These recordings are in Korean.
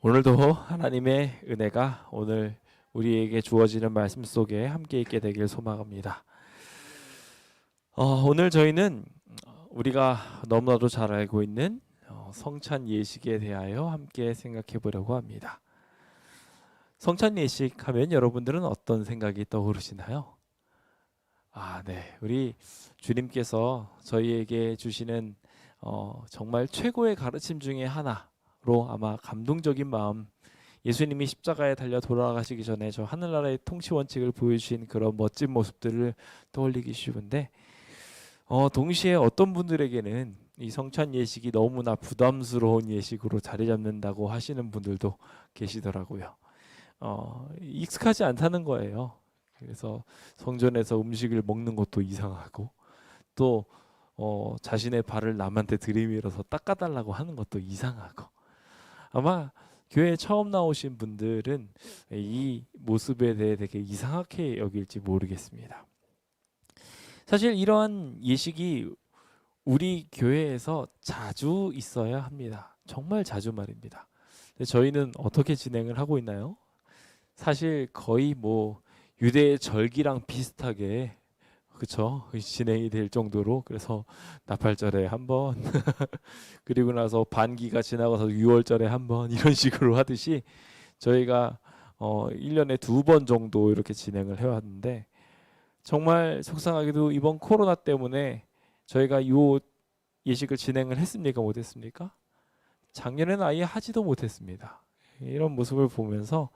오늘도 하나님의 은혜가 오늘 우리에게 주어지는 말씀 속에 함께 있게 되길 소망합니다. 오늘 저희는 우리가 너무나도 잘 알고 있는 성찬 예식에 대하여 함께 생각해 보려고 합니다. 성찬 예식 하면 여러분들은 어떤 생각이 떠오르시나요? 네. 우리 주님께서 저희에게 주시는 정말 최고의 가르침 중에 하나로 아마 감동적인 마음, 예수님이 십자가에 달려 돌아가시기 전에 저 하늘나라의 통치 원칙을 보여주신 그런 멋진 모습들을 떠올리기 쉬운데, 동시에 어떤 분들에게는 이 성찬 예식이 너무나 부담스러운 예식으로 자리 잡는다고 하시는 분들도 계시더라고요. 익숙하지 않다는 거예요. 그래서 성전에서 음식을 먹는 것도 이상하고, 또 자신의 발을 남한테 들이밀어서 닦아달라고 하는 것도 이상하고, 아마 교회에 처음 나오신 분들은 이 모습에 대해 되게 이상하게 여길지 모르겠습니다. 사실 이러한 예식이 우리 교회에서 자주 있어야 합니다. 정말 자주 말입니다. 저희는 어떻게 진행을 하고 있나요? 사실 거의 유대의 절기랑 비슷하게, 그쵸? 진행이 될 정도로, 그래서 나팔절에 한 번 그리고 나서 반기가 지나가서 6월절에 한 번, 이런 식으로 하듯이 저희가 1년에 2번 정도 이렇게 진행을 해왔는데, 정말 속상하게도 이번 코로나 때문에 저희가 이 예식을 진행을 했습니까? 못했습니까? 작년에는 아예 하지도 못했습니다. 이런 모습을 보면서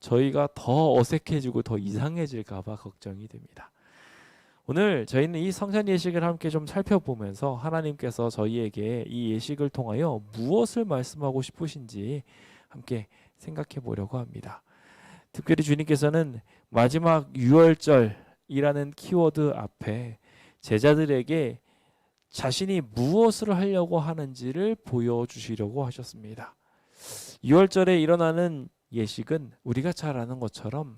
저희가 더 어색해지고 더 이상해질까 봐 걱정이 됩니다. 오늘 저희는 이 성찬 예식을 함께 좀 살펴보면서 하나님께서 저희에게 이 예식을 통하여 무엇을 말씀하고 싶으신지 함께 생각해 보려고 합니다. 특별히 주님께서는 마지막 유월절이라는 키워드 앞에 제자들에게 자신이 무엇을 하려고 하는지를 보여주시려고 하셨습니다. 유월절에 일어나는 예식은 우리가 잘 아는 것처럼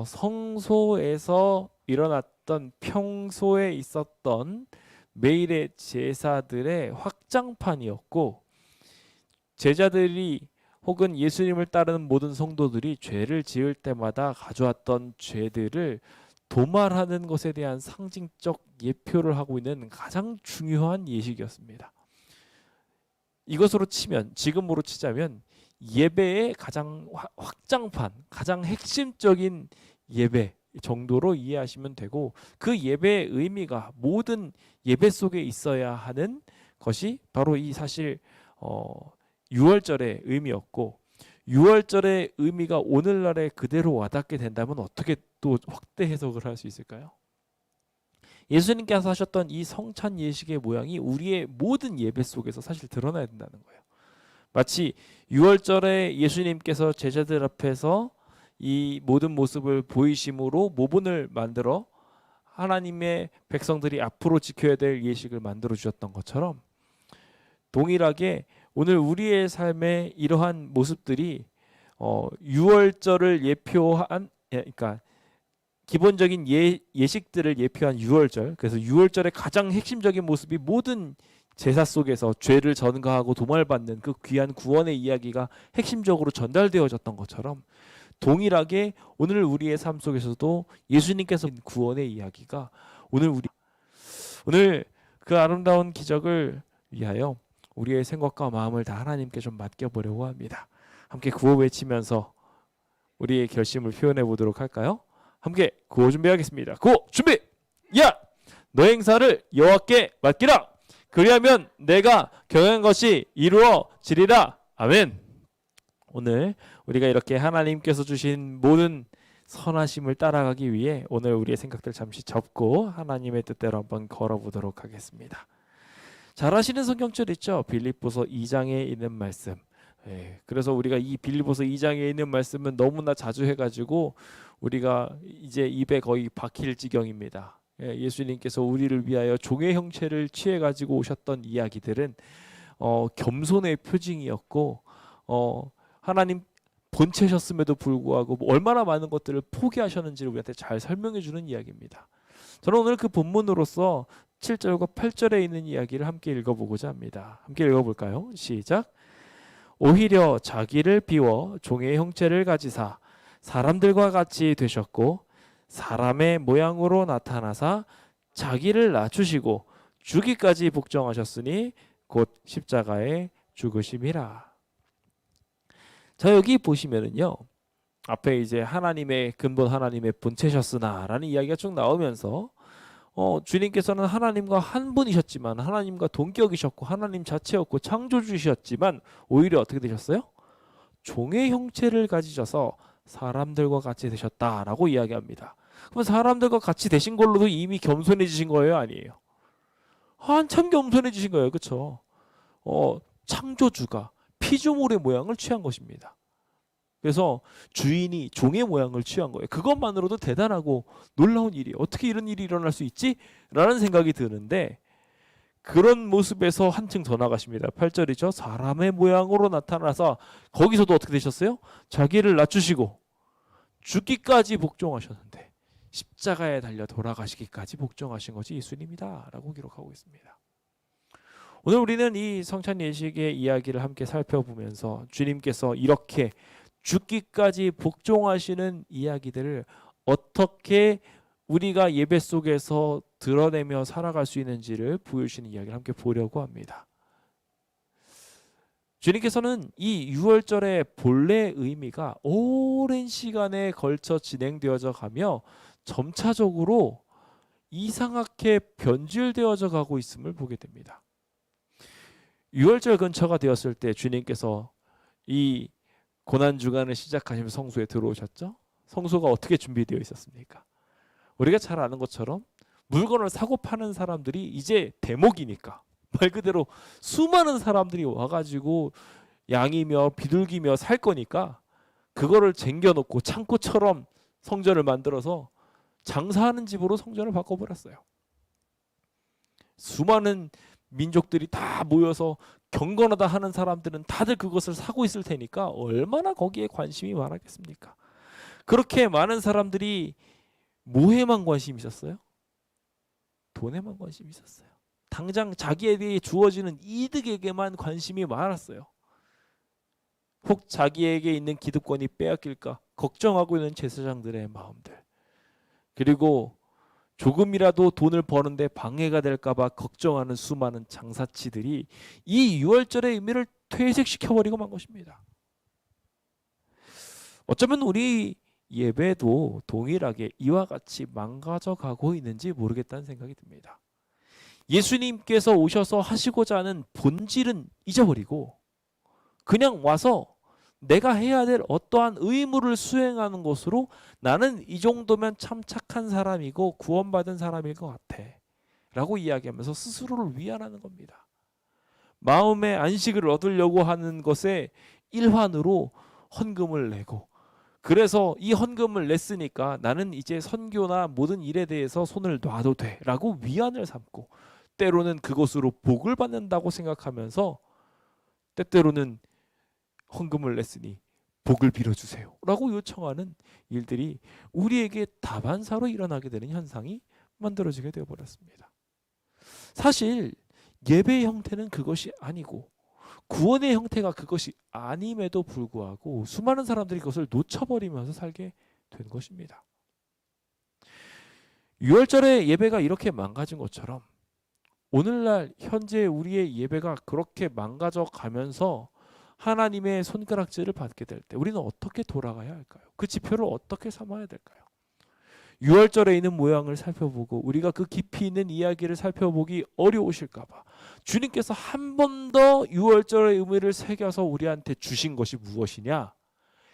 성소에서 일어났던, 평소에 있었던 매일의 제사들의 확장판이었고, 제자들이 혹은 예수님을 따르는 모든 성도들이 죄를 지을 때마다 가져왔던 죄들을 도말하는 것에 대한 상징적 예표를 하고 있는 가장 중요한 예식이었습니다. 이것으로 치면, 지금으로 치자면 예배의 가장 확장판, 가장 핵심적인 예배 정도로 이해하시면 되고, 그 예배의 의미가 모든 예배 속에 있어야 하는 것이 바로 이 사실 유월절의 의미였고, 유월절의 의미가 오늘날에 그대로 와닿게 된다면 어떻게 또 확대 해석을 할 수 있을까요? 예수님께서 하셨던 이 성찬 예식의 모양이 우리의 모든 예배 속에서 사실 드러나야 된다는 거예요. 마치 유월절에 예수님께서 제자들 앞에서 이 모든 모습을 보이심으로 모본을 만들어 하나님의 백성들이 앞으로 지켜야 될 예식을 만들어 주셨던 것처럼, 동일하게 오늘 우리의 삶의 이러한 모습들이 유월절을 예표한, 그러니까 기본적인 예식들을 예표한 유월절, 그래서 유월절의 가장 핵심적인 모습이 모든 제사 속에서 죄를 전가하고 도말받는 그 귀한 구원의 이야기가 핵심적으로 전달되어졌던 것처럼, 동일하게 오늘 우리의 삶 속에서도 예수님께서 구원의 이야기가 오늘 그 아름다운 기적을 위하여 우리의 생각과 마음을 다 하나님께 좀 맡겨보려고 합니다. 함께 구호 외치면서 우리의 결심을 표현해 보도록 할까요? 함께 구호 준비하겠습니다. 구호 준비! 야! 너의 행사를 여호와께 맡기라! 그리하면 내가 경영한 것이 이루어지리라. 아멘. 오늘 우리가 이렇게 하나님께서 주신 모든 선하심을 따라가기 위해 오늘 우리의 생각들 잠시 접고 하나님의 뜻대로 한번 걸어보도록 하겠습니다. 잘 아시는 성경절 있죠? 빌립보서 2장에 있는 말씀. 그래서 우리가 이 빌립보서 2장에 있는 말씀은 너무나 자주 해가지고 우리가 이제 입에 거의 박힐 지경입니다. 예수님께서 우리를 위하여 종의 형체를 취해가지고 오셨던 이야기들은 겸손의 표징이었고, 하나님 본체셨음에도 불구하고 얼마나 많은 것들을 포기하셨는지를 우리한테 잘 설명해주는 이야기입니다. 저는 오늘 그 본문으로서 7절과 8절에 있는 이야기를 함께 읽어보고자 합니다. 함께 읽어볼까요? 시작. 오히려 자기를 비워 종의 형체를 가지사 사람들과 같이 되셨고 사람의 모양으로 나타나사 자기를 낮추시고 죽기까지 복종하셨으니 곧 십자가에 죽으심이라. 자, 여기 보시면은요, 앞에 이제 하나님의 근본 하나님의 본체셨으나라는 이야기가 쭉 나오면서 주님께서는 하나님과 한 분이셨지만 하나님과 동격이셨고 하나님 자체였고 창조주셨지만 오히려 어떻게 되셨어요? 종의 형체를 가지셔서 사람들과 같이 되셨다라고 이야기합니다. 그럼 사람들과 같이 되신 걸로도 이미 겸손해지신 거예요, 아니에요? 한참 겸손해지신 거예요, 그렇죠? 창조주가 피조물의 모양을 취한 것입니다. 그래서 주인이 종의 모양을 취한 거예요. 그것만으로도 대단하고 놀라운 일이에요. 어떻게 이런 일이 일어날 수 있지? 라는 생각이 드는데 그런 모습에서 한층 더 나가십니다. 8절이죠. 사람의 모양으로 나타나서 거기서도 어떻게 되셨어요? 자기를 낮추시고 죽기까지 복종하셨는데 십자가에 달려 돌아가시기까지 복종하신 것이 예수님이다 라고 기록하고 있습니다. 오늘 우리는 이 성찬 예식의 이야기를 함께 살펴보면서 주님께서 이렇게 죽기까지 복종하시는 이야기들을 어떻게 우리가 예배 속에서 드러내며 살아갈 수 있는지를 보여주시는 이야기를 함께 보려고 합니다. 주님께서는 이 유월절의 본래 의미가 오랜 시간에 걸쳐 진행되어져 가며 점차적으로 이상하게 변질되어져 가고 있음을 보게 됩니다. 유월절 근처가 되었을 때 주님께서 이 고난주간을 시작하시면 성소에 들어오셨죠. 성소가 어떻게 준비되어 있었습니까? 우리가 잘 아는 것처럼 물건을 사고 파는 사람들이 이제 대목이니까 말 그대로 수많은 사람들이 와가지고 양이며 비둘기며 살 거니까 그거를 쟁겨놓고 창고처럼 성전을 만들어서 장사하는 집으로 성전을 바꿔버렸어요. 수많은 민족들이 다 모여서 경건하다 하는 사람들은 다들 그것을 사고 있을 테니까 얼마나 거기에 관심이 많았겠습니까? 그렇게 많은 사람들이 뭐에만 관심이 있었어요? 돈에만 관심이 있었어요. 당장 자기에게 주어지는 이득에게만 관심이 많았어요. 혹 자기에게 있는 기득권이 빼앗길까 걱정하고 있는 제사장들의 마음들, 그리고 조금이라도 돈을 버는데 방해가 될까봐 걱정하는 수많은 장사치들이 이 유월절의 의미를 퇴색시켜버리고 만 것입니다. 어쩌면 우리 예배도 동일하게 이와 같이 망가져가고 있는지 모르겠다는 생각이 듭니다. 예수님께서 오셔서 하시고자 하는 본질은 잊어버리고 그냥 와서 내가 해야 될 어떠한 의무를 수행하는 것으로 나는 이 정도면 참 착한 사람이고 구원받은 사람일 것 같아 라고 이야기하면서 스스로를 위안하는 겁니다. 마음의 안식을 얻으려고 하는 것에 일환으로 헌금을 내고, 그래서 이 헌금을 냈으니까 나는 이제 선교나 모든 일에 대해서 손을 놔도 돼 라고 위안을 삼고, 때로는 그것으로 복을 받는다고 생각하면서 때때로는 헌금을 냈으니 복을 빌어주세요 라고 요청하는 일들이 우리에게 다반사로 일어나게 되는 현상이 만들어지게 되어버렸습니다. 사실 예배의 형태는 그것이 아니고 구원의 형태가 그것이 아님에도 불구하고 수많은 사람들이 그것을 놓쳐버리면서 살게 된 것입니다. 유월절의 예배가 이렇게 망가진 것처럼 오늘날 현재 우리의 예배가 그렇게 망가져 가면서 하나님의 손가락질을 받게 될 때 우리는 어떻게 돌아가야 할까요? 그 지표를 어떻게 삼아야 될까요? 유월절에 있는 모양을 살펴보고 우리가 그 깊이 있는 이야기를 살펴보기 어려우실까 봐 주님께서 한 번 더 유월절의 의미를 새겨서 우리한테 주신 것이 무엇이냐?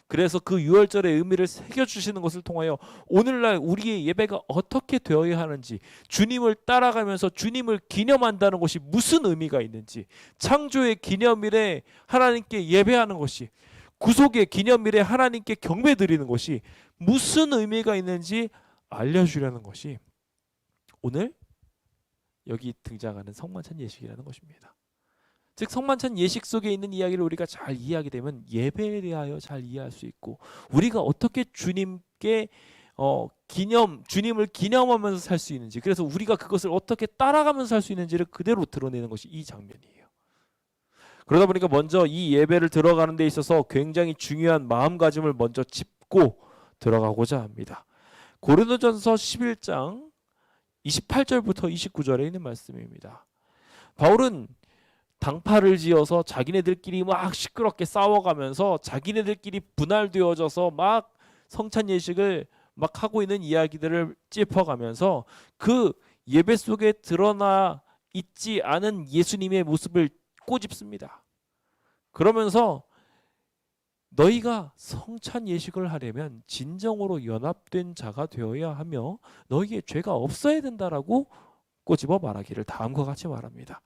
그래서 그 유월절의 의미를 새겨주시는 것을 통하여 오늘날 우리의 예배가 어떻게 되어야 하는지, 주님을 따라가면서 주님을 기념한다는 것이 무슨 의미가 있는지, 창조의 기념일에 하나님께 예배하는 것이, 구속의 기념일에 하나님께 경배 드리는 것이 무슨 의미가 있는지 알려주려는 것이 오늘 여기 등장하는 성만찬 예식이라는 것입니다. 즉 성만찬 예식 속에 있는 이야기를 우리가 잘 이해하게 되면 예배에 대하여 잘 이해할 수 있고 우리가 어떻게 주님께 주님을 기념하면서 살 수 있는지, 그래서 우리가 그것을 어떻게 따라가면서 살 수 있는지를 그대로 드러내는 것이 이 장면이에요. 그러다 보니까 먼저 이 예배를 들어가는 데 있어서 굉장히 중요한 마음가짐을 먼저 짚고 들어가고자 합니다. 고린도전서 11장 28절부터 29절에 있는 말씀입니다. 바울은 당파를 지어서 자기네들끼리 막 시끄럽게 싸워가면서 자기네들끼리 분할되어져서 막 성찬 예식을 막 하고 있는 이야기들을 짚어가면서 그 예배 속에 드러나 있지 않은 예수님의 모습을 꼬집습니다. 그러면서 너희가 성찬 예식을 하려면 진정으로 연합된 자가 되어야 하며 너희의 죄가 없어야 된다라고 꼬집어 말하기를 다음과 같이 말합니다.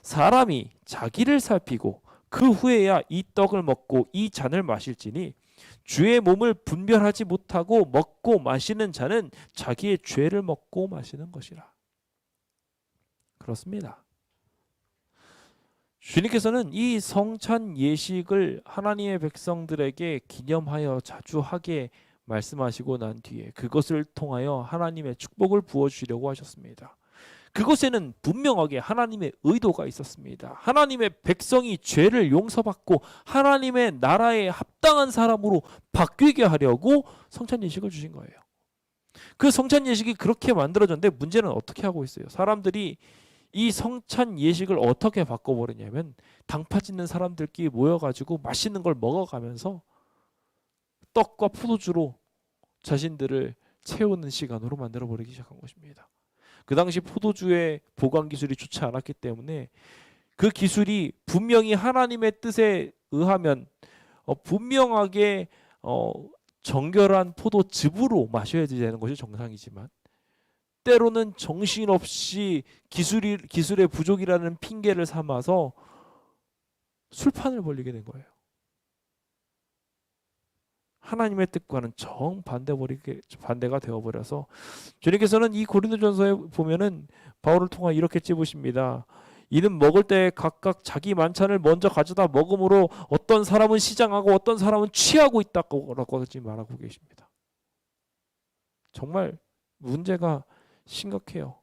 사람이 자기를 살피고 그 후에야 이 떡을 먹고 이 잔을 마실지니 주의 몸을 분별하지 못하고 먹고 마시는 자는 자기의 죄를 먹고 마시는 것이라. 그렇습니다. 주님께서는 이 성찬 예식을 하나님의 백성들에게 기념하여 자주 하게 말씀하시고 난 뒤에 그것을 통하여 하나님의 축복을 부어주시려고 하셨습니다. 그곳에는 분명하게 하나님의 의도가 있었습니다. 하나님의 백성이 죄를 용서받고 하나님의 나라에 합당한 사람으로 바뀌게 하려고 성찬 예식을 주신 거예요. 그 성찬 예식이 그렇게 만들어졌는데 문제는 어떻게 하고 있어요? 사람들이 이 성찬 예식을 어떻게 바꿔버리냐면 당파 짓는 사람들끼리 모여가지고 맛있는 걸 먹어가면서 떡과 포도주로 자신들을 채우는 시간으로 만들어버리기 시작한 것입니다. 그 당시 포도주의 보관 기술이 좋지 않았기 때문에 그 기술이 분명히 하나님의 뜻에 의하면 분명하게 정결한 포도즙으로 마셔야 되는 것이 정상이지만 때로는 정신없이 기술의 부족이라는 핑계를 삼아서 술판을 벌리게 된 거예요. 하나님의 뜻과는 정반대가 되어버려서 주님께서는 이 고린도전서에 보면은 바울을 통해 이렇게 찝으십니다. 이는 먹을 때 각각 자기 만찬을 먼저 가져다 먹음으로 어떤 사람은 시장하고 어떤 사람은 취하고 있다고 말하고 계십니다. 정말 문제가 심각해요.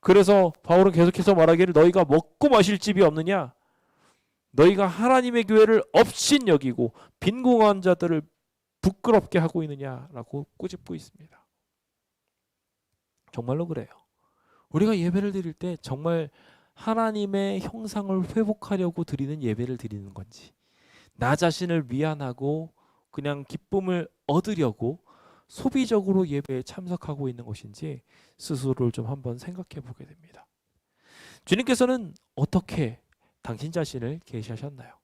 그래서 바울은 계속해서 말하기를 너희가 먹고 마실 집이 없느냐? 너희가 하나님의 교회를 업신 여기고 빈궁한 자들을 부끄럽게 하고 있느냐라고 꼬집고 있습니다. 정말로 그래요. 우리가 예배를 드릴 때 정말 하나님의 형상을 회복하려고 드리는 예배를 드리는 건지 나 자신을 미안하고 그냥 기쁨을 얻으려고 소비적으로 예배에 참석하고 있는 것인지 스스로를 좀 한번 생각해 보게 됩니다. 주님께서는 어떻게 당신 자신을 계시하셨나요?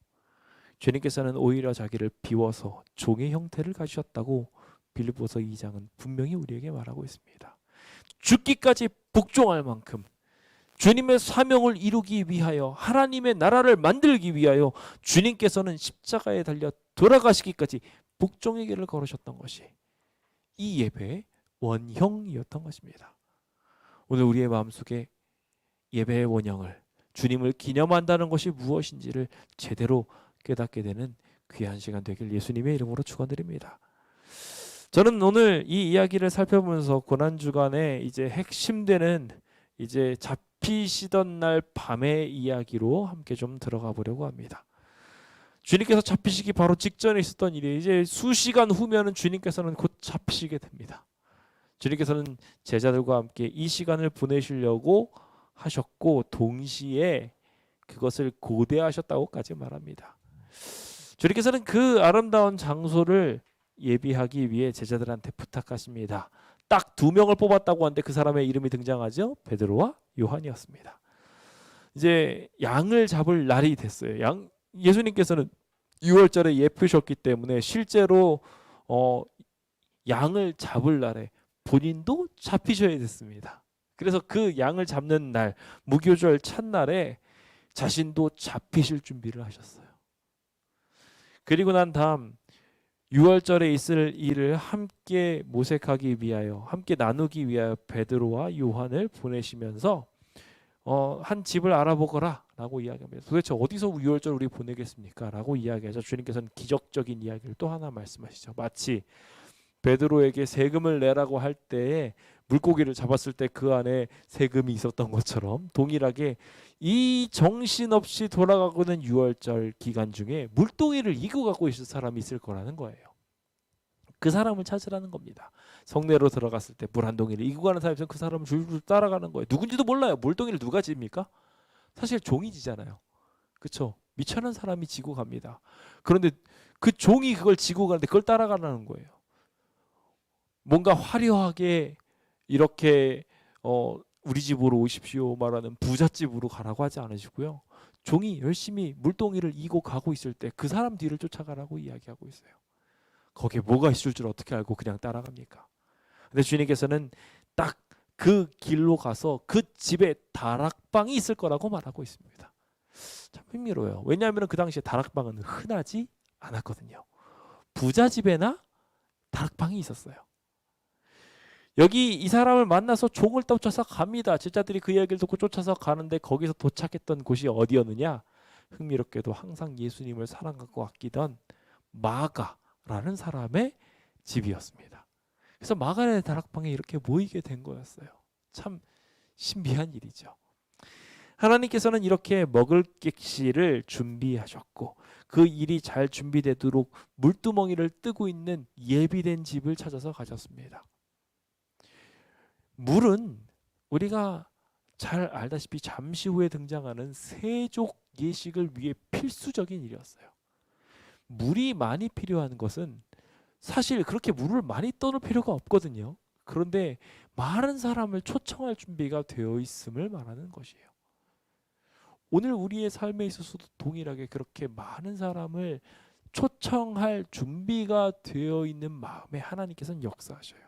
주님께서는 오히려 자기를 비워서 종의 형태를 가지셨다고 빌립보서 2장은 분명히 우리에게 말하고 있습니다. 죽기까지 복종할 만큼 주님의 사명을 이루기 위하여 하나님의 나라를 만들기 위하여 주님께서는 십자가에 달려 돌아가시기까지 복종의 길을 걸으셨던 것이 이 예배의 원형이었던 것입니다. 오늘 우리의 마음속에 예배의 원형을 주님을 기념한다는 것이 무엇인지를 제대로 깨닫게 되는 귀한 시간 되길 예수님의 이름으로 축원드립니다. 저는 오늘 이 이야기를 살펴보면서 고난주간에 이제 핵심되는 이제 잡히시던 날 밤의 이야기로 함께 좀 들어가 보려고 합니다. 주님께서 잡히시기 바로 직전에 있었던 일이 이제 수시간 후면은 주님께서는 곧 잡히시게 됩니다. 주님께서는 제자들과 함께 이 시간을 보내시려고 하셨고 동시에 그것을 고대하셨다고까지 말합니다. 주님께서는 그 아름다운 장소를 예비하기 위해 제자들한테 부탁하십니다. 딱 2명을 뽑았다고 하는데 그 사람의 이름이 등장하죠. 베드로와 요한이었습니다. 이제 양을 잡을 날이 됐어요. 예수님께서는 6월절에 예표셨기 때문에 실제로 양을 잡을 날에 본인도 잡히셔야 됐습니다. 그래서 그 양을 잡는 날 무교절 첫날에 자신도 잡히실 준비를 하셨어요. 그리고 난 다음 6월절에 있을 일을 함께 모색하기 위하여 함께 나누기 위하여 베드로와 요한을 보내시면서 한 집을 알아보거라 라고 이야기합니다. 도대체 어디서 6월절 우리 보내겠습니까? 라고 이야기하자 주님께서는 기적적인 이야기를 또 하나 말씀하시죠. 마치 베드로에게 세금을 내라고 할 때에 물고기를 잡았을 때 그 안에 세금이 있었던 것처럼 동일하게 이 정신없이 돌아가고 있는 유월절 기간 중에 물동이를 이고 가고 있을 사람이 있을 거라는 거예요. 그 사람을 찾으라는 겁니다. 성내로 들어갔을 때 물 한 동이를 이고 가는 사람이 있으면 그 사람을 줄줄 따라가는 거예요. 누군지도 몰라요. 물동이를 누가 집니까? 사실 종이 지잖아요. 그렇죠? 미천한 사람이 지고 갑니다. 그런데 그 종이 그걸 지고 가는데 그걸 따라가라는 거예요. 뭔가 화려하게 이렇게 우리 집으로 오십시오 말하는 부잣집으로 가라고 하지 않으시고요. 종이 열심히 물동이를 이고 가고 있을 때 그 사람 뒤를 쫓아가라고 이야기하고 있어요. 거기에 뭐가 있을 줄 어떻게 알고 그냥 따라갑니까? 근데 주님께서는 딱 그 길로 가서 그 집에 다락방이 있을 거라고 말하고 있습니다. 참 흥미로워요. 왜냐하면 그 당시에 다락방은 흔하지 않았거든요. 부자 집에나 다락방이 있었어요. 여기 이 사람을 만나서 종을 쫓아서 갑니다. 제자들이 그 이야기를 듣고 쫓아서 가는데 거기서 도착했던 곳이 어디였느냐? 흥미롭게도 항상 예수님을 사랑하고 아끼던 마가라는 사람의 집이었습니다. 그래서 마가의 다락방에 이렇게 모이게 된 거였어요. 참 신비한 일이죠. 하나님께서는 이렇게 먹을 객실을 준비하셨고 그 일이 잘 준비되도록 물두멍이를 뜨고 있는 예비된 집을 찾아서 가셨습니다. 물은 우리가 잘 알다시피 잠시 후에 등장하는 세족 예식을 위해 필수적인 일이었어요. 물이 많이 필요한 것은 사실 그렇게 물을 많이 떠놓을 필요가 없거든요. 그런데 많은 사람을 초청할 준비가 되어 있음을 말하는 것이에요. 오늘 우리의 삶에 있어서도 동일하게 그렇게 많은 사람을 초청할 준비가 되어 있는 마음에 하나님께서는 역사하셔요.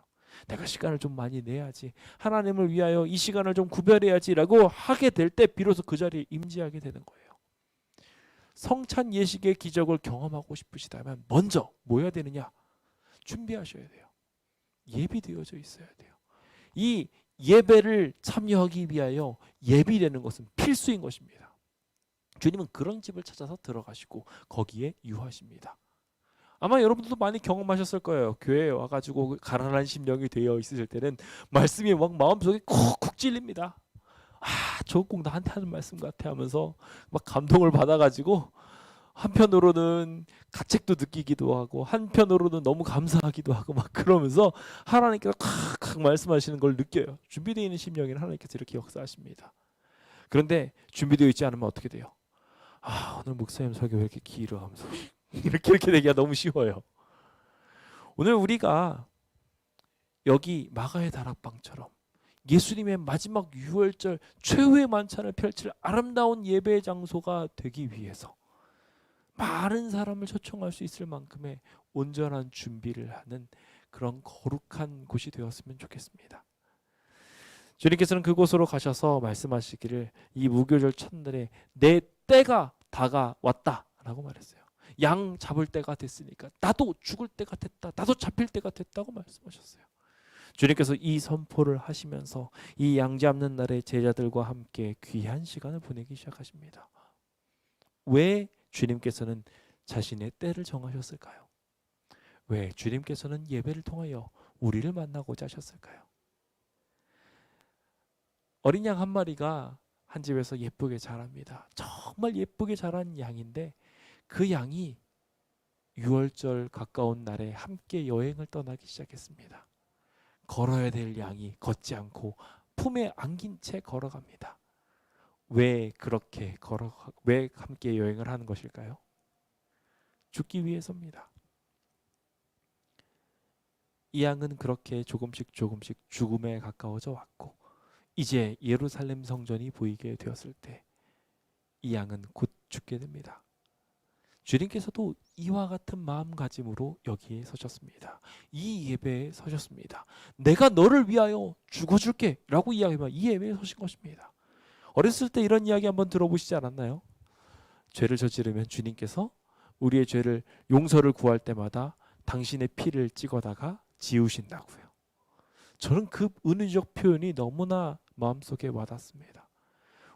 내가 시간을 좀 많이 내야지, 하나님을 위하여 이 시간을 좀 구별해야지라고 하게 될 때 비로소 그 자리에 임재하게 되는 거예요. 성찬 예식의 기적을 경험하고 싶으시다면 먼저 뭐 해야 되느냐? 준비하셔야 돼요. 예비되어져 있어야 돼요. 이 예배를 참여하기 위하여 예비되는 것은 필수인 것입니다. 주님은 그런 집을 찾아서 들어가시고 거기에 유하십니다. 아마 여러분들도 많이 경험하셨을 거예요. 교회에 와가지고 가난한 심령이 되어 있으실 때는 말씀이 막 마음속에 쿡쿡 찔립니다. 저거 꼭 나한테 하는 말씀 같아 하면서 막 감동을 받아가지고 한편으로는 가책도 느끼기도 하고 한편으로는 너무 감사하기도 하고 막 그러면서 하나님께서 칵칵 말씀하시는 걸 느껴요. 준비되어 있는 심령에는 하나님께서 이렇게 역사하십니다. 그런데 준비되어 있지 않으면 어떻게 돼요? 오늘 목사님 설교 왜 이렇게 길어 하면서 이렇게 되기가 너무 쉬워요. 오늘 우리가 여기 마가의 다락방처럼 예수님의 마지막 유월절 최후의 만찬을 펼칠 아름다운 예배의 장소가 되기 위해서 많은 사람을 초청할 수 있을 만큼의 온전한 준비를 하는 그런 거룩한 곳이 되었으면 좋겠습니다. 주님께서는 그곳으로 가셔서 말씀하시기를 이 무교절 첫날에 내 때가 다가왔다라고 말했어요. 양 잡을 때가 됐으니까 나도 죽을 때가 됐다. 나도 잡힐 때가 됐다고 말씀하셨어요. 주님께서 이 선포를 하시면서 이 양 잡는 날에 제자들과 함께 귀한 시간을 보내기 시작하십니다. 왜 주님께서는 자신의 때를 정하셨을까요? 왜 주님께서는 예배를 통하여 우리를 만나고자 하셨을까요? 어린 양 한 마리가 한 집에서 예쁘게 자랍니다. 정말 예쁘게 자란 양인데 그 양이 유월절 가까운 날에 함께 여행을 떠나기 시작했습니다. 걸어야 될 양이 걷지 않고 품에 안긴 채 걸어갑니다. 왜 함께 여행을 하는 것일까요? 죽기 위해서입니다. 이 양은 그렇게 조금씩 죽음에 가까워져 왔고 이제 예루살렘 성전이 보이게 되었을 때 이 양은 곧 죽게 됩니다. 주님께서도 이와 같은 마음가짐으로 여기에 서셨습니다. 이 예배에 서셨습니다. 내가 너를 위하여 죽어줄게 라고 이야기하면 이 예배에 서신 것입니다. 어렸을 때 이런 이야기 한번 들어보시지 않았나요? 죄를 저지르면 주님께서 우리의 죄를 용서를 구할 때마다 당신의 피를 찍어다가 지우신다고요. 저는 그 은유적 표현이 너무나 마음속에 와닿습니다.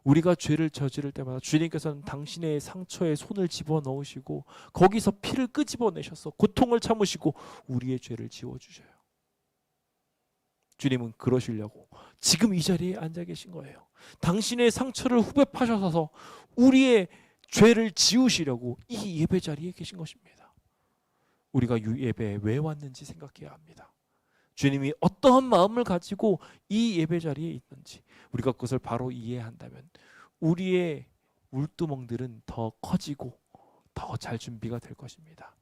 우리가 죄를 저지를 때마다 주님께서는 당신의 상처에 손을 집어넣으시고 거기서 피를 끄집어내셔서 고통을 참으시고 우리의 죄를 지워주셔요. 주님은 그러시려고 지금 이 자리에 앉아 계신 거예요. 당신의 상처를 후벼 파셔서 우리의 죄를 지우시려고 이 예배 자리에 계신 것입니다. 우리가 이 예배에 왜 왔는지 생각해야 합니다. 주님이 어떠한 마음을 가지고 이 예배 자리에 있는지 우리가 그것을 바로 이해한다면 우리의 울두멍들은 더 커지고 더 잘 준비가 될 것입니다.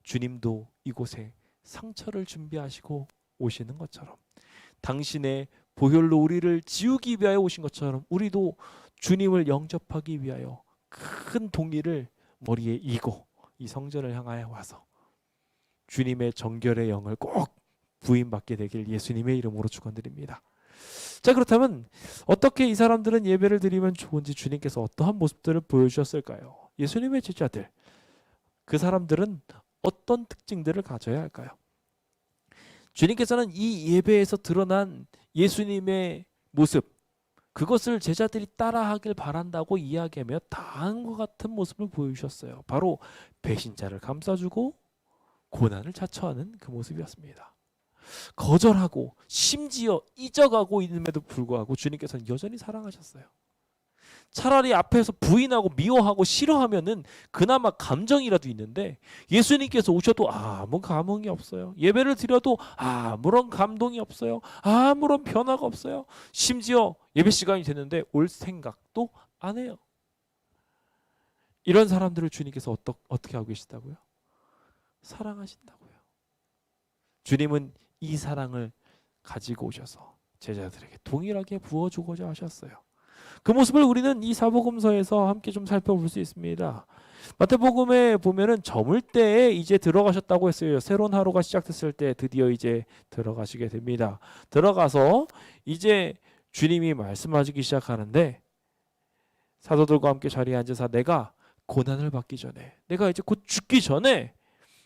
주님도 이곳에 상처를 준비하시고 오시는 것처럼 당신의 보혈로 우리를 지우기 위하여 오신 것처럼 우리도 주님을 영접하기 위하여 큰 동리를 머리에 이고 이 성전을 향하여 와서 주님의 정결의 영을 꼭 부인받게 되길 예수님의 이름으로 축원드립니다. 자, 그렇다면 어떻게 이 사람들은 예배를 드리면 좋은지 주님께서 어떠한 모습들을 보여주셨을까요? 예수님의 제자들, 그 사람들은 어떤 특징들을 가져야 할까요? 주님께서는 이 예배에서 드러난 예수님의 모습, 그것을 제자들이 따라하길 바란다고 이야기하며 다음과 같은 모습을 보여주셨어요. 바로 배신자를 감싸주고 고난을 자처하는 그 모습이었습니다. 거절하고 심지어 잊어가고 있음에도 불구하고 주님께서는 여전히 사랑하셨어요. 차라리 앞에서 부인하고 미워하고 싫어하면은 그나마 감정이라도 있는데 예수님께서 오셔도 아무 감흥이 없어요. 예배를 드려도 아무런 감동이 없어요. 아무런 변화가 없어요. 심지어 예배 시간이 됐는데 올 생각도 안 해요. 이런 사람들을 주님께서 어떻게 하고 계시다고요? 사랑하신다고요. 주님은 이 사랑을 가지고 오셔서 제자들에게 동일하게 부어주고자 하셨어요. 그 모습을 우리는 이 사복음서에서 함께 좀 살펴볼 수 있습니다. 마태복음에 보면은 저물 때에 이제 들어가셨다고 했어요. 새로운 하루가 시작됐을 때 드디어 이제 들어가시게 됩니다. 들어가서 이제 주님이 말씀하시기 시작하는데 사도들과 함께 자리에 앉아서 내가 고난을 받기 전에, 내가 이제 곧 죽기 전에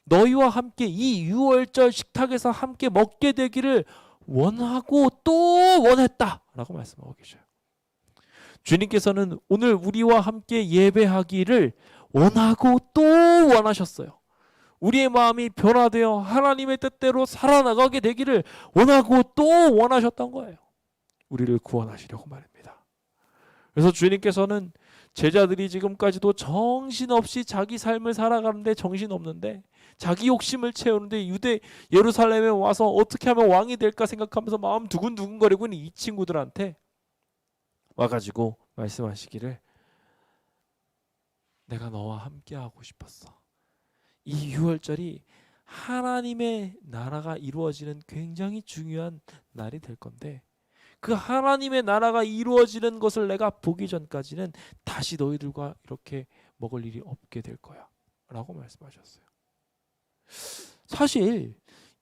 너희와 함께 이 유월절 식탁에서 함께 먹게 되기를 원하고 또 원했다라고 말씀하고 계셔요. 주님께서는 오늘 우리와 함께 예배하기를 원하고 또 원하셨어요. 우리의 마음이 변화되어 하나님의 뜻대로 살아나가게 되기를 원하고 또 원하셨던 거예요. 우리를 구원하시려고 말입니다. 그래서 주님께서는 제자들이 지금까지도 정신없이 자기 삶을 살아가는데 정신없는데 자기 욕심을 채우는데 예루살렘에 와서 어떻게 하면 왕이 될까 생각하면서 마음 두근두근거리고 있는 이 친구들한테 와가지고 말씀하시기를 내가 너와 함께하고 싶었어. 이 유월절이 하나님의 나라가 이루어지는 굉장히 중요한 날이 될 건데 그 하나님의 나라가 이루어지는 것을 내가 보기 전까지는 다시 너희들과 이렇게 먹을 일이 없게 될 거야 라고 말씀하셨어요. 사실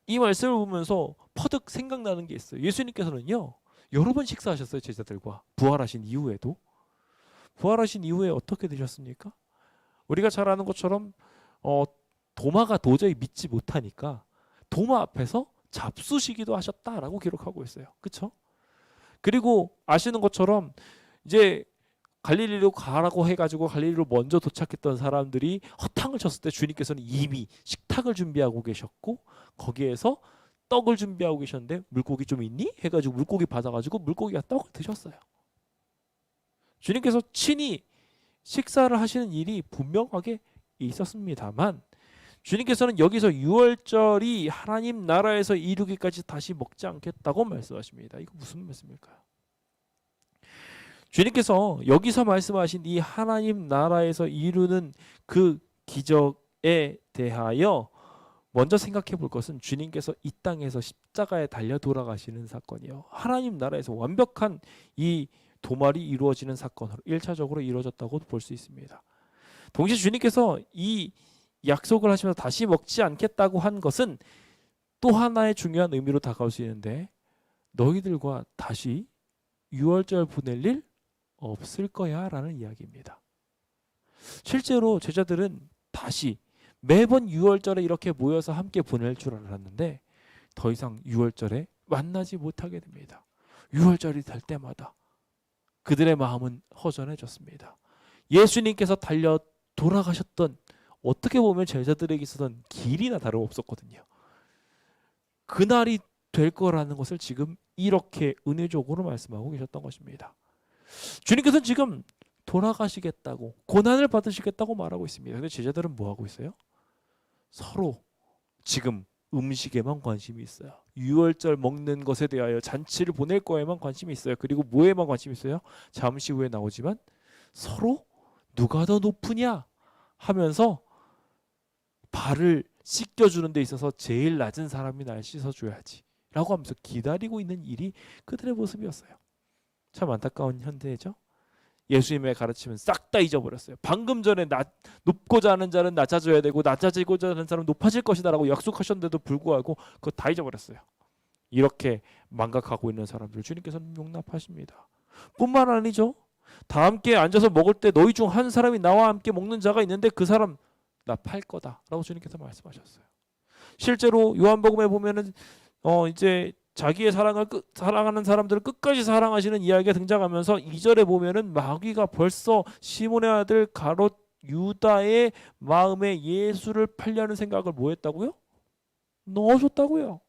이 말씀을 보면서 퍼뜩 생각나는 게 있어요. 예수님께서는요 여러 번 식사하셨어요. 제자들과 부활하신 이후에도. 부활하신 이후에 어떻게 되셨습니까? 우리가 잘 아는 것처럼 도마가 도저히 믿지 못하니까 도마 앞에서 잡수시기도 하셨다라고 기록하고 있어요. 그렇죠? 그리고 아시는 것처럼 이제 갈릴리로 가라고 해가지고 갈릴리로 먼저 도착했던 사람들이 허탕을 쳤을 때 주님께서는 이미 식탁을 준비하고 계셨고 거기에서 떡을 준비하고 계셨는데 물고기 좀 있니? 해가지고 물고기 받아가지고 물고기와 떡을 드셨어요. 주님께서 친히 식사를 하시는 일이 분명하게 있었습니다만 주님께서는 여기서 유월절이 하나님 나라에서 이루기까지 다시 먹지 않겠다고 말씀하십니다. 이거 무슨 말씀일까요? 주님께서 여기서 말씀하신 이 하나님 나라에서 이루는 그 기적에 대하여 먼저 생각해 볼 것은 주님께서 이 땅에서 십자가에 달려 돌아가시는 사건이요. 하나님 나라에서 완벽한 이 도말이 이루어지는 사건으로 1차적으로 이루어졌다고 볼 수 있습니다. 동시에 주님께서 이 약속을 하시면서 다시 먹지 않겠다고 한 것은 또 하나의 중요한 의미로 다가올 수 있는데 너희들과 다시 유월절 보낼 일 없을 거야 라는 이야기입니다. 실제로 제자들은 다시 매번 유월절에 이렇게 모여서 함께 보낼 줄 알았는데 더 이상 유월절에 만나지 못하게 됩니다. 유월절이 될 때마다 그들의 마음은 허전해졌습니다. 예수님께서 달려 돌아가셨던 어떻게 보면 제자들에게 있어서는 길이나 다름없었거든요. 그날이 될 거라는 것을 지금 이렇게 은혜적으로 말씀하고 계셨던 것입니다. 주님께서는 지금 돌아가시겠다고, 고난을 받으시겠다고 말하고 있습니다. 근데 제자들은 뭐 하고 있어요? 서로 지금 음식에만 관심이 있어요. 유월절 먹는 것에 대하여 잔치를 보낼 거에만 관심이 있어요. 그리고 뭐에만 관심이 있어요? 잠시 후에 나오지만 서로 누가 더 높으냐 하면서 발을 씻겨주는 데 있어서 제일 낮은 사람이 날 씻어줘야지 라고 하면서 기다리고 있는 일이 그들의 모습이었어요. 참 안타까운 현대죠. 예수님의 가르침은 싹 다 잊어버렸어요. 방금 전에 높고자 하는 자는 낮아져야 되고 낮아지고자 하는 사람은 높아질 것이다 라고 약속하셨는데도 불구하고 그거 다 잊어버렸어요. 이렇게 망각하고 있는 사람들 주님께서는 용납하십니다. 뿐만 아니죠. 다 함께 앉아서 먹을 때 너희 중 한 사람이 나와 함께 먹는 자가 있는데 그 사람 나 팔 거다 라고 주님께서 말씀하셨어요. 실제로 요한복음에 보면은 이제 자기의 사랑하는 사람들을 끝까지 사랑하시는 이야기가 등장하면서 2절에 보면은 마귀가 벌써 시몬의 아들 가롯 유다의 마음에 예수를 팔려는 생각을 뭐 했다고요? 넣어줬다고요.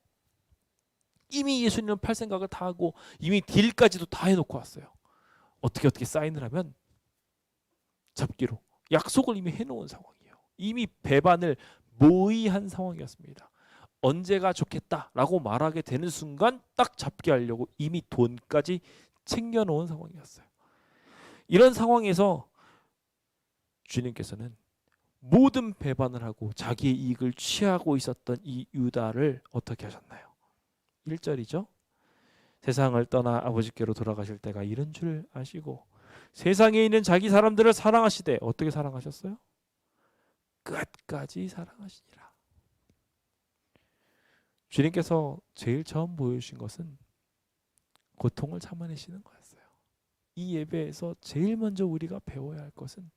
이미 예수님은 팔 생각을 다 하고 이미 딜까지도 다 해놓고 왔어요. 어떻게 사인을 하면 잡기로 약속을 이미 해놓은 상황이에요. 이미 배반을 모의한 상황이었습니다. 언제가 좋겠다라고 말하게 되는 순간 딱 잡게 하려고 이미 돈까지 챙겨놓은 상황이었어요. 이런 상황에서 주님께서는 모든 배반을 하고 자기의 이익을 취하고 있었던 이 유다를 어떻게 하셨나요? 1절이죠. 세상을 떠나 아버지께로 돌아가실 때가 이른 줄 아시고 세상에 있는 자기 사람들을 사랑하시되 어떻게 사랑하셨어요? 끝까지 사랑하시니라. 주님께서 제일 처음 보여주신 것은 고통을 참아내시는 거였어요. 이 예배에서 제일 먼저 우리가 배워야 할 것은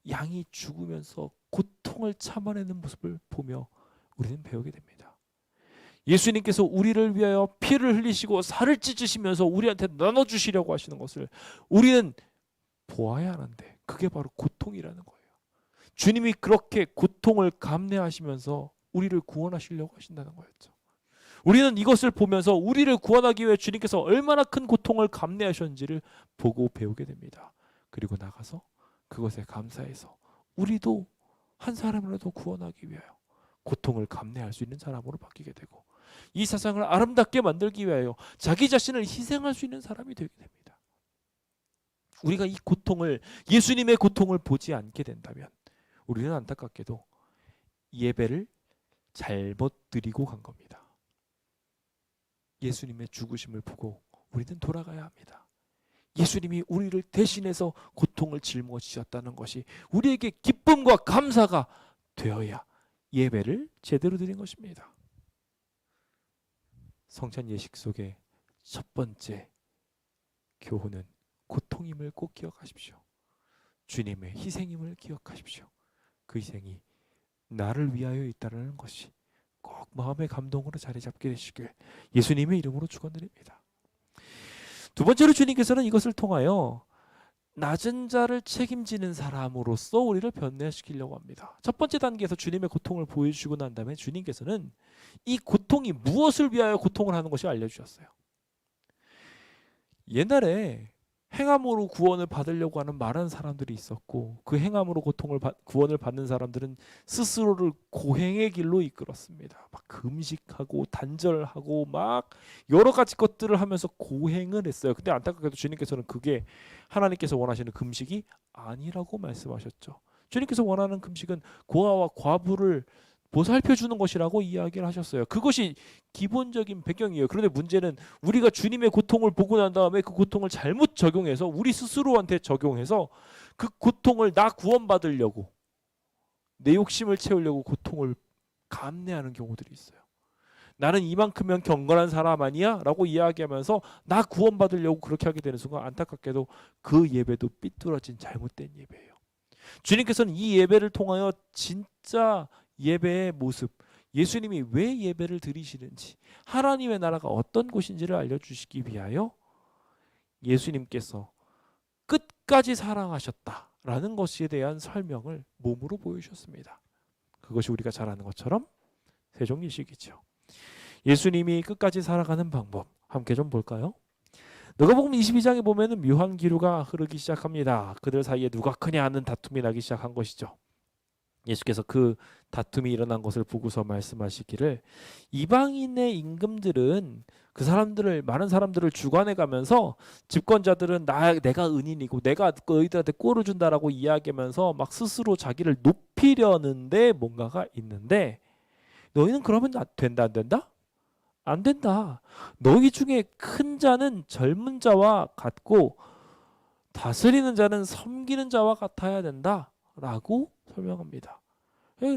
양이 죽으면서 고통을 참아내는 모습을 보며 우리는 배우게 됩니다. 예수님께서 우리를 위하여 피를 흘리시고 살을 찢으시면서 우리한테 나눠주시려고 하시는 것을 우리는 보아야 하는데 그게 바로 고통이라는 거예요. 주님이 그렇게 고통을 감내하시면서 우리를 구원하시려고 하신다는 거였죠. 우리는 이것을 보면서 우리를 구원하기 위해 주님께서 얼마나 큰 고통을 감내하셨는지를 보고 배우게 됩니다. 그리고 나가서 그것에 감사해서 우리도 한 사람이라도 구원하기 위하여 고통을 감내할 수 있는 사람으로 바뀌게 되고 이 세상을 아름답게 만들기 위하여 자기 자신을 희생할 수 있는 사람이 되게 됩니다. 우리가 이 고통을 예수님의 고통을 보지 않게 된다면 우리는 안타깝게도 예배를 잘못 드리고 간 겁니다. 예수님의 죽으심을 보고 우리는 돌아가야 합니다. 예수님이 우리를 대신해서 고통을 짊어지셨다는 것이 우리에게 기쁨과 감사가 되어야 예배를 제대로 드린 것입니다. 성찬 예식 속의 첫 번째 교훈은 고통임을 꼭 기억하십시오. 주님의 희생임을 기억하십시오. 그 희생이 나를 위하여 있다는 것이 꼭 마음의 감동으로 자리 잡게 되시길 예수님의 이름으로 축원드립니다. 두 번째로 주님께서는 이것을 통하여 낮은 자를 책임지는 사람으로서 우리를 변화시키려고 합니다. 첫 번째 단계에서 주님의 고통을 보여주시고 난 다음에 주님께서는 이 고통이 무엇을 위하여 고통을 하는 것을 알려주셨어요. 옛날에 행함으로 구원을 받으려고 하는 많은 사람들이 있었고 그 행함으로 구원을 받는 사람들은 스스로를 고행의 길로 이끌었습니다. 막 금식하고 단절하고 막 여러 가지 것들을 하면서 고행을 했어요. 근데 안타깝게도 주님께서는 그게 하나님께서 원하시는 금식이 아니라고 말씀하셨죠. 주님께서 원하는 금식은 고아와 과부를 보살펴주는 것이라고 이야기를 하셨어요. 그것이 기본적인 배경이에요. 그런데 문제는 우리가 주님의 고통을 보고 난 다음에 그 고통을 잘못 적용해서 우리 스스로한테 적용해서 그 고통을 나 구원받으려고 내 욕심을 채우려고 고통을 감내하는 경우들이 있어요. 나는 이만큼면 경건한 사람 아니야? 라고 이야기하면서 나 구원받으려고 그렇게 하게 되는 순간 안타깝게도 그 예배도 삐뚤어진 잘못된 예배예요. 주님께서는 이 예배를 통하여 진짜 예배의 모습, 예수님이 왜 예배를 드리시는지, 하나님의 나라가 어떤 곳인지를 알려주시기 위하여 예수님께서 끝까지 사랑하셨다라는 것에 대한 설명을 몸으로 보여주셨습니다. 그것이 우리가 잘 아는 것처럼 세종예식이죠. 예수님이 끝까지 살아가는 방법 함께 좀 볼까요? 누가복음 22장에 보면은 묘한 기류가 흐르기 시작합니다. 그들 사이에 누가 크냐 하는 다툼이 나기 시작한 것이죠. 예수께서 그 다툼이 일어난 것을 보고서 말씀하시기를 이방인의 임금들은 그 사람들을 많은 사람들을 주관해 가면서 집권자들은 내가 은인이고 내가 너희들한테 꼴을 준다라고 이야기하면서 막 스스로 자기를 높이려는데 뭔가가 있는데 너희는 그러면 된다 안 된다? 안 된다. 너희 중에 큰 자는 젊은 자와 같고 다스리는 자는 섬기는 자와 같아야 된다라고 설명합니다.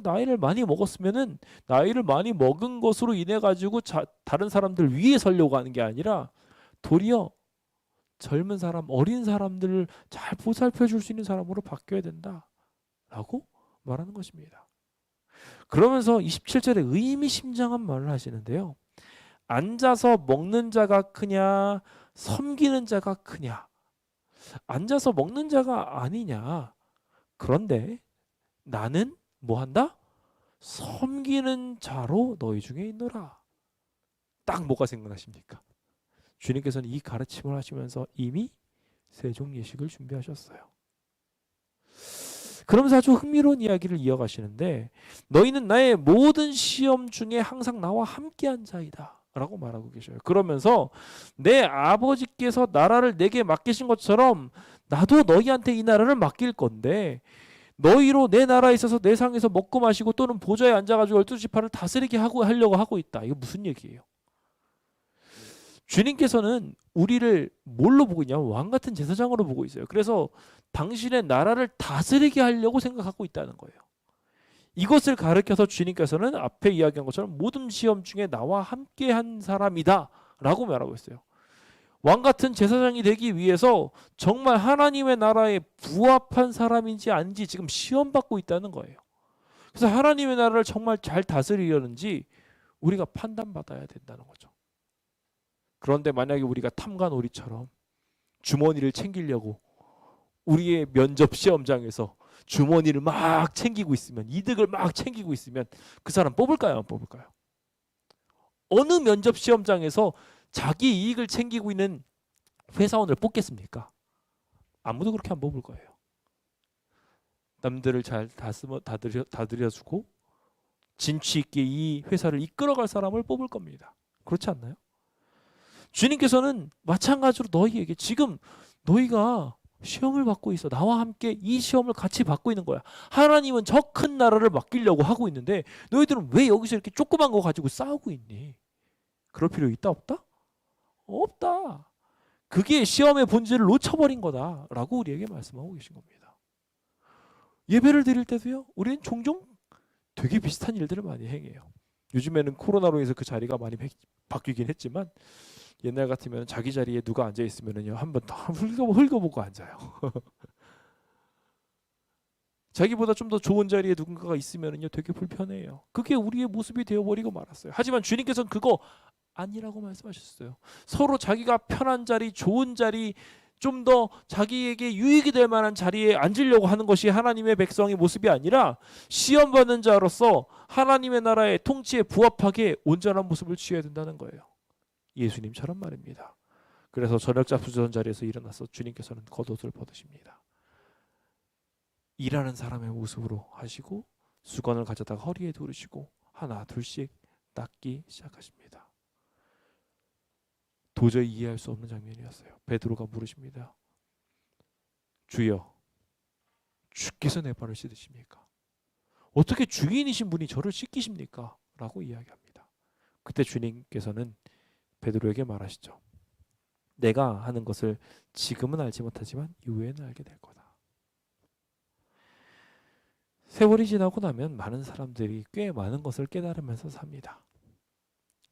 나이를 많이 먹었으면은 나이를 많이 먹은 것으로 인해 가지고 다른 사람들 위에 서려고 하는 게 아니라 도리어 젊은 사람, 어린 사람들을 잘 보살펴 줄 수 있는 사람으로 바뀌어야 된다라고 말하는 것입니다. 그러면서 27절에 의미심장한 말을 하시는데요. 앉아서 먹는 자가 크냐 섬기는 자가 크냐. 앉아서 먹는 자가 아니냐. 그런데 나는 뭐 한다? 섬기는 자로 너희 중에 있노라. 딱 뭐가 생각나십니까? 주님께서는 이 가르침을 하시면서 이미 세종 예식을 준비하셨어요. 그러면서 아주 흥미로운 이야기를 이어가시는데 너희는 나의 모든 시험 중에 항상 나와 함께한 자이다 라고 말하고 계셔요. 그러면서 내 아버지께서 나라를 내게 맡기신 것처럼 나도 너희한테 이 나라를 맡길 건데 너희로 내 나라에 있어서 내 상에서 먹고 마시고 또는 보좌에 앉아가지고 12지파를 다스리게 하려고 하고 있다. 이거 무슨 얘기예요? 주님께서는 우리를 뭘로 보고 있냐면 왕같은 제사장으로 보고 있어요. 그래서 당신의 나라를 다스리게 하려고 생각하고 있다는 거예요. 이것을 가르쳐서 주님께서는 앞에 이야기한 것처럼 모든 시험 중에 나와 함께한 사람이다 라고 말하고 있어요. 왕같은 제사장이 되기 위해서 정말 하나님의 나라에 부합한 사람인지 아닌지 지금 시험받고 있다는 거예요. 그래서 하나님의 나라를 정말 잘 다스리려는지 우리가 판단받아야 된다는 거죠. 그런데 만약에 우리가 탐관오리처럼 주머니를 챙기려고 우리의 면접 시험장에서 주머니를 막 챙기고 있으면 이득을 막 챙기고 있으면 그 사람 뽑을까요? 안 뽑을까요? 어느 면접 시험장에서 자기 이익을 챙기고 있는 회사원을 뽑겠습니까? 아무도 그렇게 안 뽑을 거예요. 남들을 잘 다스려주고 진취 있게 이 회사를 이끌어갈 사람을 뽑을 겁니다. 그렇지 않나요? 주님께서는 마찬가지로 너희에게 지금 너희가 시험을 받고 있어. 나와 함께 이 시험을 같이 받고 있는 거야. 하나님은 저 큰 나라를 맡기려고 하고 있는데 너희들은 왜 여기서 이렇게 조그만 거 가지고 싸우고 있니? 그럴 필요 있다 없다? 없다. 그게 시험의 본질을 놓쳐버린 거다라고 우리에게 말씀하고 계신 겁니다. 예배를 드릴 때도요. 우리는 종종 되게 비슷한 일들을 많이 행해요. 요즘에는 코로나로 인해서 그 자리가 많이 바뀌긴 했지만 옛날 같으면 자기 자리에 누가 앉아 있으면은요 한번 더 훑어보고 앉아요. 자기보다 좀 더 좋은 자리에 누군가가 있으면은요 되게 불편해요. 그게 우리의 모습이 되어버리고 말았어요. 하지만 주님께서는 그거 아니라고 말씀하셨어요. 서로 자기가 편한 자리, 좋은 자리, 좀 더 자기에게 유익이 될 만한 자리에 앉으려고 하는 것이 하나님의 백성의 모습이 아니라 시험받는 자로서 하나님의 나라의 통치에 부합하게 온전한 모습을 취해야 된다는 거예요. 예수님처럼 말입니다. 그래서 저녁 잡수던 자리에서 일어나서 주님께서는 겉옷을 벗으십니다. 일하는 사람의 모습으로 하시고 수건을 가져다가 허리에 두르시고 하나 둘씩 닦기 시작하십니다. 도저히 이해할 수 없는 장면이었어요. 베드로가 물으십니다. 주여, 주께서 내 발을 씻으십니까? 어떻게 주인이신 분이 저를 씻기십니까? 라고 이야기합니다. 그때 주님께서는 베드로에게 말하시죠. 내가 하는 것을 지금은 알지 못하지만 이후에는 알게 될 거다. 세월이 지나고 나면 많은 사람들이 꽤 많은 것을 깨달으면서 삽니다.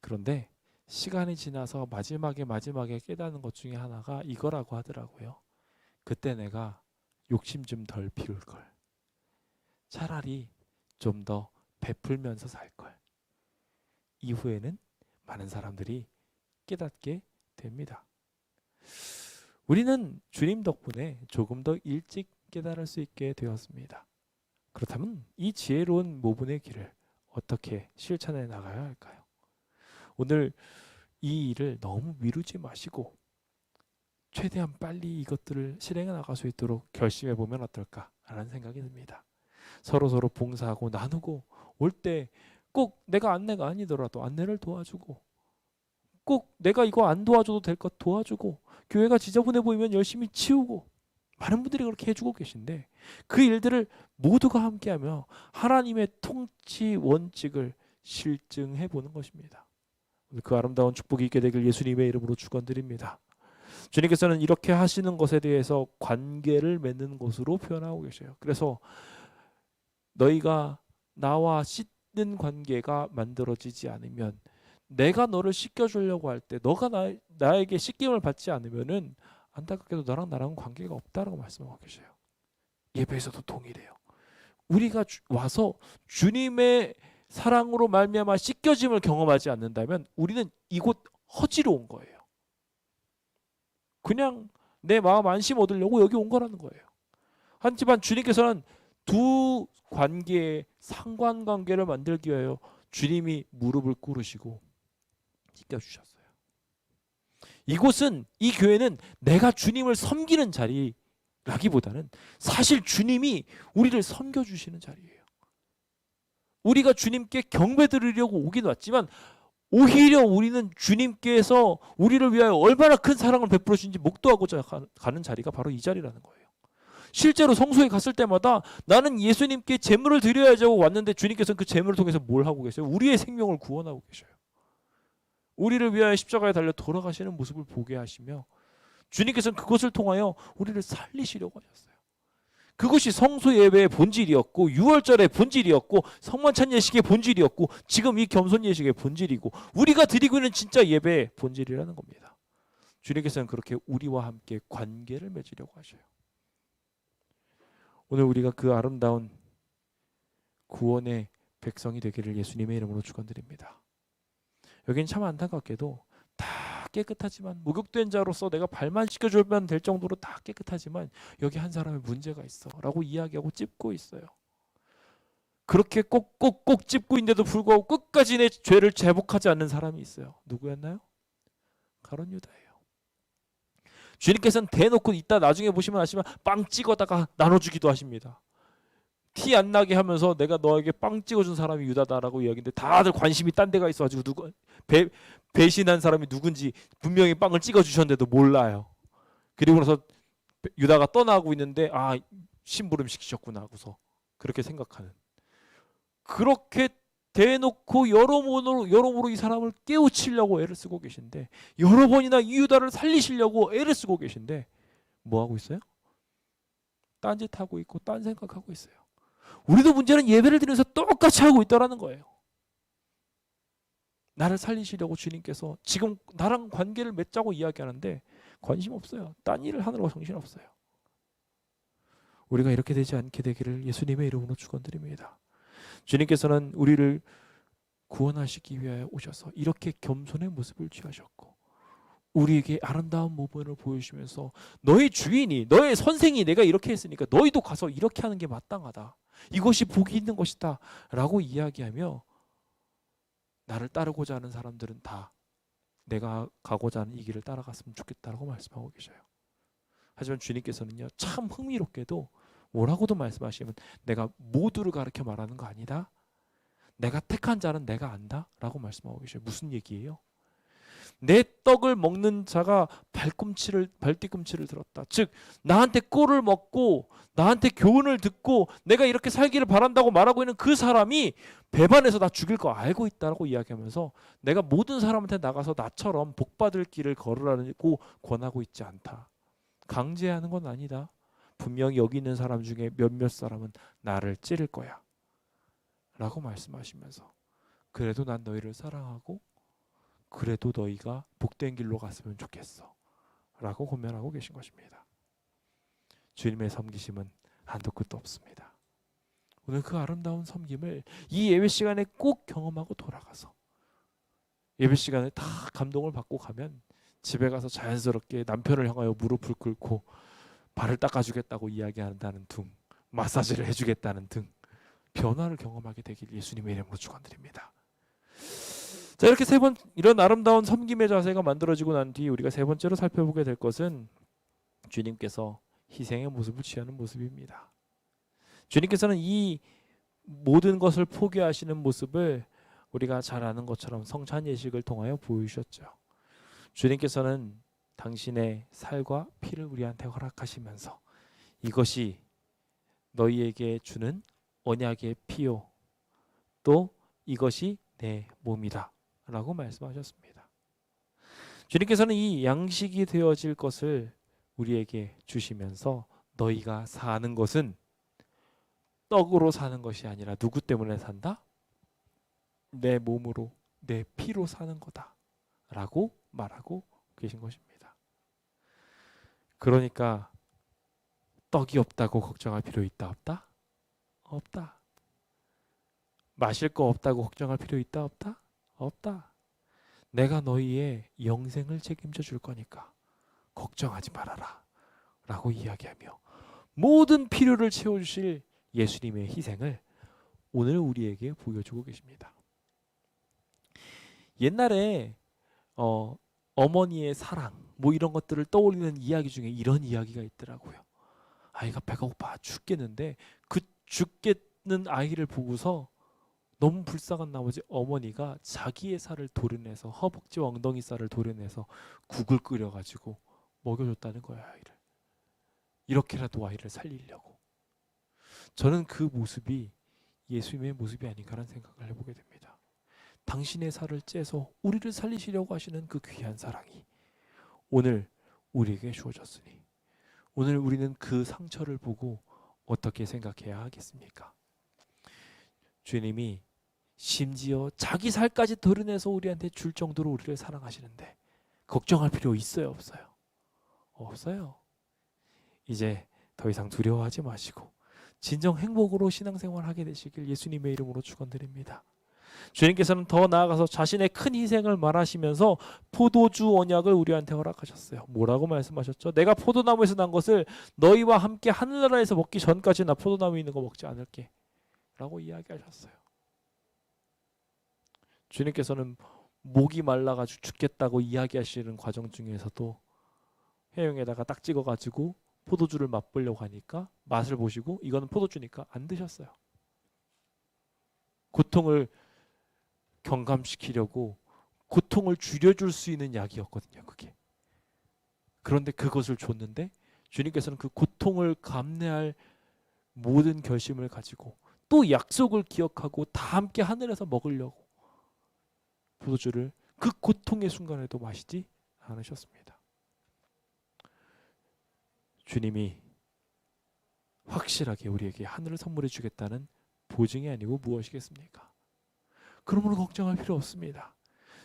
그런데 시간이 지나서 마지막에 깨닫는 것 중에 하나가 이거라고 하더라고요. 그때 내가 욕심 좀 덜 피울 걸. 차라리 좀 더 베풀면서 살 걸. 이후에는 많은 사람들이 깨닫게 됩니다. 우리는 주님 덕분에 조금 더 일찍 깨달을 수 있게 되었습니다. 그렇다면 이 지혜로운 모분의 길을 어떻게 실천해 나가야 할까요? 오늘 이 일을 너무 미루지 마시고 최대한 빨리 이것들을 실행해 나갈 수 있도록 결심해 보면 어떨까라는 생각이 듭니다. 서로 봉사하고 나누고 올 때 꼭 내가 안내가 아니더라도 안내를 도와주고, 꼭 내가 이거 안 도와줘도 될 것 도와주고, 교회가 지저분해 보이면 열심히 치우고, 많은 분들이 그렇게 해주고 계신데 그 일들을 모두가 함께하며 하나님의 통치 원칙을 실증해 보는 것입니다. 그 아름다운 축복이 있게 되길 예수님의 이름으로 축원드립니다. 주님께서는 이렇게 하시는 것에 대해서 관계를 맺는 것으로 표현하고 계셔요. 그래서 너희가 나와 씻는 관계가 만들어지지 않으면, 내가 너를 씻겨주려고 할 때 너가 나에게 씻김을 받지 않으면은 안타깝게도 너랑 나랑은 관계가 없다라고 말씀하고 계셔요. 예배에서도 동일해요. 우리가 와서 주님의 사랑으로 말미암아 씻겨짐을 경험하지 않는다면 우리는 이곳 허지로 온 거예요. 그냥 내 마음 안심 얻으려고 여기 온 거라는 거예요. 하지만 주님께서는 두 관계의 상관관계를 만들기 위하여 주님이 무릎을 꿇으시고 씻겨주셨어요. 이곳은, 이 교회는 내가 주님을 섬기는 자리라기보다는 사실 주님이 우리를 섬겨주시는 자리예요. 우리가 주님께 경배드리려고 오긴 왔지만 오히려 우리는 주님께서 우리를 위하여 얼마나 큰 사랑을 베풀어 주신지 목도하고자 가는 자리가 바로 이 자리라는 거예요. 실제로 성소에 갔을 때마다 나는 예수님께 제물을 드려야지 하고 왔는데 주님께서는 그 제물을 통해서 뭘 하고 계세요? 우리의 생명을 구원하고 계셔요. 우리를 위하여 십자가에 달려 돌아가시는 모습을 보게 하시며 주님께서는 그것을 통하여 우리를 살리시려고 하셨어요. 그것이 성소 예배의 본질이었고, 유월절의 본질이었고, 성만찬 예식의 본질이었고, 지금 이 겸손 예식의 본질이고, 우리가 드리고 있는 진짜 예배의 본질이라는 겁니다. 주님께서는 그렇게 우리와 함께 관계를 맺으려고 하셔요. 오늘 우리가 그 아름다운 구원의 백성이 되기를 예수님의 이름으로 축원드립니다. 여긴 참 안타깝게도 다 깨끗하지만, 목욕된 자로서 내가 발만 씻겨주면 될 정도로 다 깨끗하지만 여기 한 사람의 문제가 있어 라고 이야기하고 찝고 있어요. 그렇게 꼭 찝고 있는데도 불구하고 끝까지 내 죄를 제복하지 않는 사람이 있어요. 누구였나요? 가룟 유다예요. 주님께서는 대놓고 이따 나중에 보시면 아시지만 빵 찍어다가 나눠주기도 하십니다. 티 안 나게 하면서 내가 너에게 빵 찍어준 사람이 유다다라고 이야기인데 다들 관심이 딴 데가 있어가지고 배신한 사람이 누군지 분명히 빵을 찍어주셨는데도 몰라요. 그리고 나서 유다가 떠나고 있는데 심부름 시키셨구나 하고서 그렇게 생각하는, 그렇게 대놓고 여러모로 이 사람을 깨우치려고 애를 쓰고 계신데, 여러 번이나 이 유다를 살리시려고 애를 쓰고 계신데 뭐 하고 있어요? 딴짓하고 있고 딴 생각하고 있어요. 우리도 문제는 예배를 드리면서 똑같이 하고 있다라는 거예요. 나를 살리시려고 주님께서 지금 나랑 관계를 맺자고 이야기하는데 관심 없어요. 딴 일을 하느라고 정신 없어요. 우리가 이렇게 되지 않게 되기를 예수님의 이름으로 축원드립니다. 주님께서는 우리를 구원하시기 위하여 오셔서 이렇게 겸손의 모습을 취하셨고 우리에게 아름다운 모범을 보여주시면서 너의 주인이, 너의 선생이 내가 이렇게 했으니까 너희도 가서 이렇게 하는 게 마땅하다, 이것이 복이 있는 것이다 라고 이야기하며 나를 따르고자 하는 사람들은 다 내가 가고자 하는 이 길을 따라갔으면 좋겠다라고 말씀하고 계셔요. 하지만 주님께서는요, 참 흥미롭게도 뭐라고도 말씀하시면 내가 모두를 가르쳐 말하는 거 아니다, 내가 택한 자는 내가 안다 라고 말씀하고 계셔요. 무슨 얘기예요? 내 떡을 먹는 자가 발뒤꿈치를 들었다. 즉 나한테 꼴을 먹고 나한테 교훈을 듣고 내가 이렇게 살기를 바란다고 말하고 있는 그 사람이 배반해서 나 죽일 거 알고 있다라고 이야기하면서 내가 모든 사람한테 나가서 나처럼 복받을 길을 걸으라고 권하고 있지 않다. 강제하는 건 아니다. 분명히 여기 있는 사람 중에 몇몇 사람은 나를 찌를 거야 라고 말씀하시면서 그래도 난 너희를 사랑하고 그래도 너희가 복된 길로 갔으면 좋겠어 라고 고면하고 계신 것입니다. 주님의 섬기심은 한도 끝도 없습니다. 오늘 그 아름다운 섬김을 이 예배 시간에 꼭 경험하고 돌아가서 예배 시간에 다 감동을 받고 가면 집에 가서 자연스럽게 남편을 향하여 무릎을 꿇고 발을 닦아주겠다고 이야기한다는 등, 마사지를 해주겠다는 등 변화를 경험하게 되길 예수님의 이름으로 축원드립니다. 자, 이렇게 이런 아름다운 섬김의 자세가 만들어지고 난 뒤 우리가 세 번째로 살펴보게 될 것은 주님께서 희생의 모습을 취하는 모습입니다. 주님께서는 이 모든 것을 포기하시는 모습을 우리가 잘 아는 것처럼 성찬 예식을 통하여 보여주셨죠. 주님께서는 당신의 살과 피를 우리한테 허락하시면서 이것이 너희에게 주는 언약의 피요 또 이것이 내 몸이다 라고 말씀하셨습니다. 주님께서는 이 양식이 되어질 것을 우리에게 주시면서 너희가 사는 것은 떡으로 사는 것이 아니라 누구 때문에 산다? 내 몸으로 내 피로 사는 거다 라고 말하고 계신 것입니다. 그러니까 떡이 없다고 걱정할 필요 있다 없다? 없다. 마실 거 없다고 걱정할 필요 있다 없다? 없다. 내가 너희의 영생을 책임져 줄 거니까 걱정하지 말아라 라고 이야기하며 모든 필요를 채워주실 예수님의 희생을 오늘 우리에게 보여주고 계십니다. 옛날에 어머니의 사랑 뭐 이런 것들을 떠올리는 이야기 중에 이런 이야기가 있더라고요. 아이가 배가 고파 죽겠는데 그 죽겠는 아이를 보고서 너무 불쌍한 나머지 어머니가 자기의 살을 도려내서 허벅지와 엉덩이 살을 도려내서 국을 끓여가지고 먹여줬다는 거예요. 아이를. 이렇게라도 아이를 살리려고. 저는 그 모습이 예수님의 모습이 아닌가라는 생각을 해보게 됩니다. 당신의 살을 째서 우리를 살리시려고 하시는 그 귀한 사랑이 오늘 우리에게 주어졌으니 오늘 우리는 그 상처를 보고 어떻게 생각해야 하겠습니까? 주님이 심지어 자기 살까지 도려내서 우리한테 줄 정도로 우리를 사랑하시는데 걱정할 필요 있어요 없어요? 없어요. 이제 더 이상 두려워하지 마시고 진정 행복으로 신앙생활 하게 되시길 예수님의 이름으로 축원드립니다. 주님께서는 더 나아가서 자신의 큰 희생을 말하시면서 포도주 언약을 우리한테 허락하셨어요. 뭐라고 말씀하셨죠? 내가 포도나무에서 난 것을 너희와 함께 하늘나라에서 먹기 전까지 나 포도나무에 있는 거 먹지 않을게 라고 이야기하셨어요. 주님께서는 목이 말라가지고 죽겠다고 이야기하시는 과정 중에서도 해영에다가 딱 찍어가지고 포도주를 맛보려고 하니까 맛을 보시고 이거는 포도주니까 안 드셨어요. 고통을 경감시키려고 고통을 줄여줄 수 있는 약이었거든요. 그게. 그런데 그것을 줬는데 주님께서는 그 고통을 감내할 모든 결심을 가지고 또 약속을 기억하고 다 함께 하늘에서 먹으려고 포도주를 그 고통의 순간에도 마시지 않으셨습니다. 주님이 확실하게 우리에게 하늘을 선물해 주겠다는 보증이 아니고 무엇이겠습니까? 그러므로 걱정할 필요 없습니다.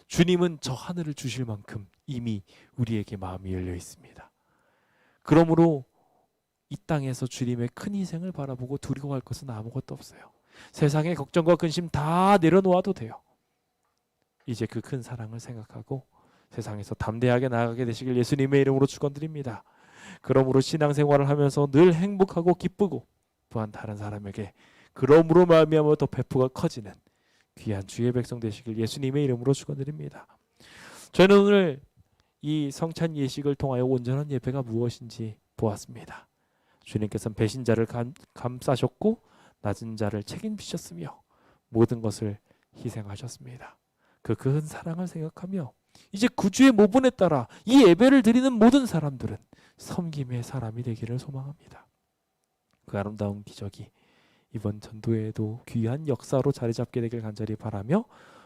주님은 저 하늘을 주실 만큼 이미 우리에게 마음이 열려 있습니다. 그러므로 이 땅에서 주님의 큰 희생을 바라보고 두려워할 것은 아무것도 없어요. 세상의 걱정과 근심 다 내려놓아도 돼요. 이제 그 큰 사랑을 생각하고 세상에서 담대하게 나아가게 되시길 예수님의 이름으로 축원드립니다. 그러므로 신앙생활을 하면서 늘 행복하고 기쁘고 또한 다른 사람에게 그러므로 말미암아 더 배포가 커지는 귀한 주의 백성 되시길 예수님의 이름으로 축원드립니다. 저는 오늘 이 성찬 예식을 통하여 온전한 예배가 무엇인지 보았습니다. 주님께서는 배신자를 감싸셨고 낮은 자를 책임지셨으며 모든 것을 희생하셨습니다. 그 큰 사랑을 생각하며 이제 구주의 모본에 따라 이 예배를 드리는 모든 사람들은 섬김의 사람이 되기를 소망합니다. 그 아름다운 기적이 이번 전도회에도 귀한 역사로 자리 잡게 되길 간절히 바라며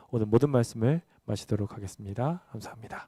오늘 모든 말씀을 마치도록 하겠습니다. 감사합니다.